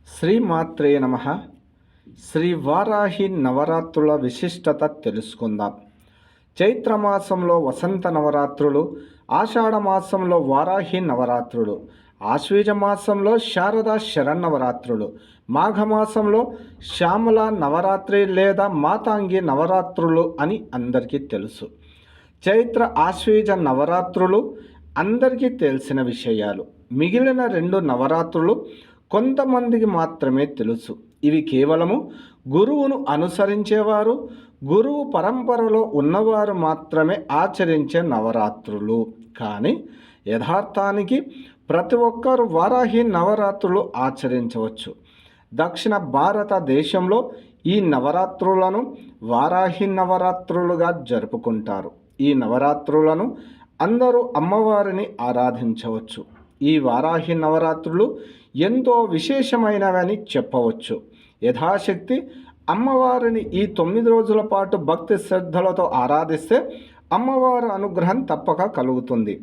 శ్రీమాత్రే నమ. శ్రీ వారాహి నవరాత్రుల విశిష్టత తెలుసుకుందాం. చైత్రమాసంలో వసంత నవరాత్రులు, ఆషాఢమాసంలో వారాహి నవరాత్రులు, ఆశ్వీజ మాసంలో శారదా శరన్నవరాత్రులు, మాఘమాసంలో శ్యామల నవరాత్రి లేదా మాతాంగి నవరాత్రులు అని అందరికీ తెలుసు. చైత్ర ఆశ్వీజ నవరాత్రులు అందరికీ తెలిసిన విషయాలు. మిగిలిన రెండు నవరాత్రులు కొంతమందికి మాత్రమే తెలుసు. ఇవి కేవలము గురువును అనుసరించేవారు, గురువు పరంపరలో ఉన్నవారు మాత్రమే ఆచరించే నవరాత్రులు. కానీ యథార్థానికి ప్రతి ఒక్కరు వారాహి నవరాత్రులు ఆచరించవచ్చు. దక్షిణ భారతదేశంలో ఈ నవరాత్రులను వారాహి నవరాత్రులుగా జరుపుకుంటారు. ఈ నవరాత్రులను అందరూ అమ్మవారిని ఆరాధించవచ్చు. ఈ వారాహి నవరాత్రులు ఎంతో విశేషమైనవని చెప్పవచ్చు. యథాశక్తి అమ్మవారిని ఈ 9 రోజుల పాటు భక్తి శ్రద్ధలతో ఆరాధిస్తే అమ్మవారి అనుగ్రహం తప్పక కలుగుతుంది.